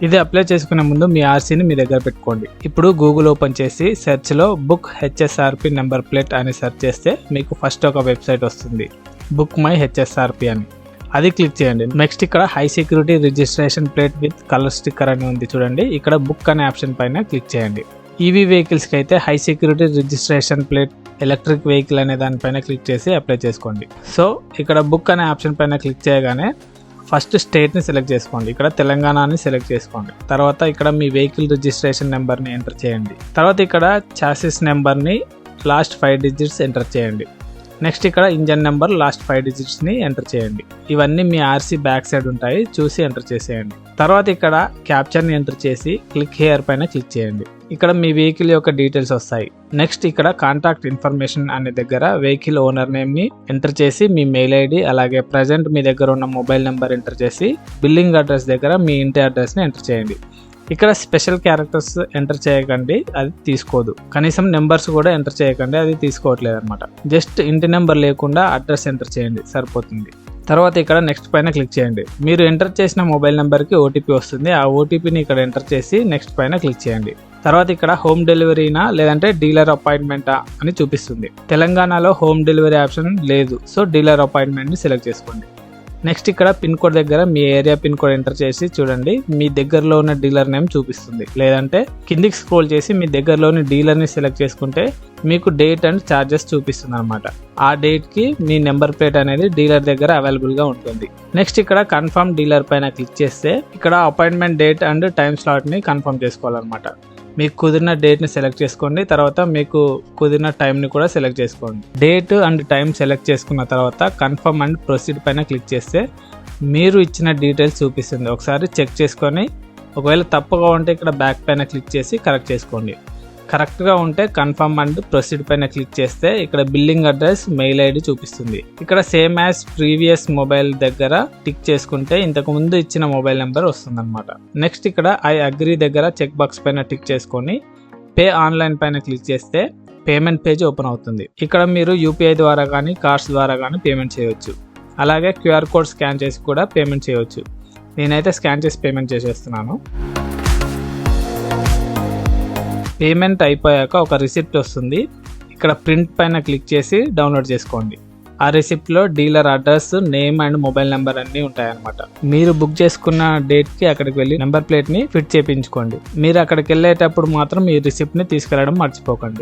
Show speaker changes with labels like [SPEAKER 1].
[SPEAKER 1] ఇది అప్లై చేసుకునే ముందు మీ ఆర్సీని మీ దగ్గర పెట్టుకోండి. ఇప్పుడు గూగుల్ ఓపెన్ చేసి సెర్చ్లో బుక్ హెచ్ఎస్ఆర్పి నెంబర్ ప్లేట్ అని సెర్చ్ చేస్తే మీకు ఫస్ట్ ఒక వెబ్సైట్ వస్తుంది, బుక్ మై హెచ్ఎస్ఆర్పి అని. అది క్లిక్ చేయండి. నెక్స్ట్ ఇక్కడ high security registration plate with colour sticker అని ఉంది చూడండి. ఇక్కడ బుక్ అనే ఆప్షన్ పైన క్లిక్ చేయండి. ఈవీ వెహికల్స్కి అయితే high security registration plate electric vehicle అనే దానిపైన క్లిక్ చేసి అప్లై చేసుకోండి. సో ఇక్కడ బుక్ అనే ఆప్షన్ పైన క్లిక్ చేయగానే ఫస్ట్ స్టేట్ని సెలెక్ట్ చేసుకోండి. ఇక్కడ తెలంగాణని సెలెక్ట్ చేసుకోండి. తర్వాత ఇక్కడ మీ వెహికల్ రిజిస్ట్రేషన్ నెంబర్ని ఎంటర్ చేయండి. తర్వాత ఇక్కడ చాసిస్ నెంబర్ని లాస్ట్ 5 డిజిట్స్ ఎంటర్ చేయండి. నెక్స్ట్ ఇక్కడ ఇంజన్ నెంబర్ లాస్ట్ 5 డిజిట్స్ని ఎంటర్ చేయండి. ఇవన్నీ మీ ఆర్సీ బ్యాక్ సైడ్ ఉంటాయి, చూసి ఎంటర్ చేసేయండి. తర్వాత ఇక్కడ క్యాప్చర్ని ఎంటర్ చేసి క్లిక్ హియర్ పైన క్లిక్ చేయండి. ఇక్కడ మీ వెహికల్ యొక్క డీటెయిల్స్ వస్తాయి. నెక్స్ట్ ఇక్కడ కాంటాక్ట్ ఇన్ఫర్మేషన్ అనే దగ్గర వెహికల్ ఓనర్ నేమ్ని ఎంటర్ చేసి మీ మెయిల్ ఐడి అలాగే ప్రజెంట్ మీ దగ్గర ఉన్న మొబైల్ నెంబర్ ఎంటర్ చేసి బిల్లింగ్ అడ్రస్ దగ్గర మీ ఇంటి అడ్రస్ని ఎంటర్ చేయండి. ఇక్కడ స్పెషల్ క్యారెక్టర్స్ ఎంటర్ చేయకండి, అది తీసుకోదు. కనీసం నెంబర్స్ కూడా ఎంటర్ చేయకండి, అది తీసుకోవట్లేదు అనమాట. జస్ట్ ఇంటి నెంబర్ లేకుండా అడ్రస్ ఎంటర్ చేయండి, సరిపోతుంది. తర్వాత ఇక్కడ నెక్స్ట్ పైన క్లిక్ చేయండి. మీరు ఎంటర్ చేసిన మొబైల్ నెంబర్కి ఓటీపీ వస్తుంది. ఆ ఓటీపీని ఇక్కడ ఎంటర్ చేసి నెక్స్ట్ పైన క్లిక్ చేయండి. తర్వాత ఇక్కడ హోమ్ డెలివరీనా లేదంటే డీలర్ అపాయింట్మెంటా అని చూపిస్తుంది. తెలంగాణలో హోమ్ డెలివరీ ఆప్షన్ లేదు, సో డీలర్ అపాయింట్మెంట్ని సెలెక్ట్ చేసుకోండి. నెక్స్ట్ ఇక్కడ పిన్ కోడ్ దగ్గర మీ ఏరియా పిన్ కోడ్ ఎంటర్ చేసి చూడండి, మీ దగ్గరలో ఉన్న డీలర్ నేమ్ చూపిస్తుంది. లేదంటే కిందికి స్క్రోల్ చేసి మీ దగ్గరలోని డీలర్ని సెలెక్ట్ చేసుకుంటే మీకు డేట్ అండ్ ఛార్జెస్ చూపిస్తుంది అనమాట. ఆ డేట్కి మీ నెంబర్ ప్లేట్ అనేది డీలర్ దగ్గర అవైలబుల్గా ఉంటుంది. నెక్స్ట్ ఇక్కడ కన్ఫర్మ్ డీలర్ పైన క్లిక్ చేస్తే ఇక్కడ అపాయింట్మెంట్ డేట్ అండ్ టైం స్లాట్ని కన్ఫర్మ్ చేసుకోవాలన్నమాట. మీకు కుదిరిన డేట్ని సెలెక్ట్ చేసుకోండి. తర్వాత మీకు కుదిరిన టైంని కూడా సెలెక్ట్ చేసుకోండి. డేట్ అండ్ టైం సెలెక్ట్ చేసుకున్న తర్వాత కన్ఫర్మ్ అండ్ ప్రొసీడ్ పైన క్లిక్ చేస్తే మీరు ఇచ్చిన డీటెయిల్స్ చూపిస్తుంది. ఒకసారి చెక్ చేసుకొని ఒకవేళ తప్పుగా ఉంటే ఇక్కడ బ్యాక్ పైన క్లిక్ చేసి కరెక్ట్ చేసుకోండి. కరెక్ట్గా ఉంటే కన్ఫర్మ్ అండ్ ప్రొసీడ్ పైన క్లిక్ చేస్తే ఇక్కడ బిల్లింగ్ అడ్రస్ మెయిల్ ఐడి చూపిస్తుంది. ఇక్కడ సేమ్ యాజ్ ప్రీవియస్ మొబైల్ దగ్గర టిక్ చేసుకుంటే ఇంతకు ముందు ఇచ్చిన మొబైల్ నెంబర్ వస్తుందన్నమాట. నెక్స్ట్ ఇక్కడ ఐ అగ్రీ దగ్గర చెక్ బాక్స్ పైన టిక్ చేసుకొని పే ఆన్లైన్ పైన క్లిక్ చేస్తే పేమెంట్ పేజ్ ఓపెన్ అవుతుంది. ఇక్కడ మీరు యూపీఐ ద్వారా కానీ కార్డ్స్ ద్వారా కానీ పేమెంట్ చేయవచ్చు. అలాగే క్యూఆర్ కోడ్ స్కాన్ చేసి కూడా పేమెంట్ చేయవచ్చు. నేనైతే స్కాన్ చేసి పేమెంట్ చేసేస్తున్నాను. పేమెంట్ అయిపోయాక ఒక రిసిప్ట్ వస్తుంది. ఇక్కడ ప్రింట్ పైన క్లిక్ చేసి డౌన్లోడ్ చేసుకోండి. ఆ రిసిప్ట్లో dealer address, name and mobile number అన్నీ ఉంటాయన్నమాట. మీరు బుక్ చేసుకున్న డేట్కి అక్కడికి వెళ్ళి నెంబర్ ప్లేట్ని ఫిట్ చేయించుకోండి. మీరు అక్కడికి వెళ్ళేటప్పుడు మాత్రం ఈ రిసిప్ట్ని తీసుకెళ్ళడం మర్చిపోకండి.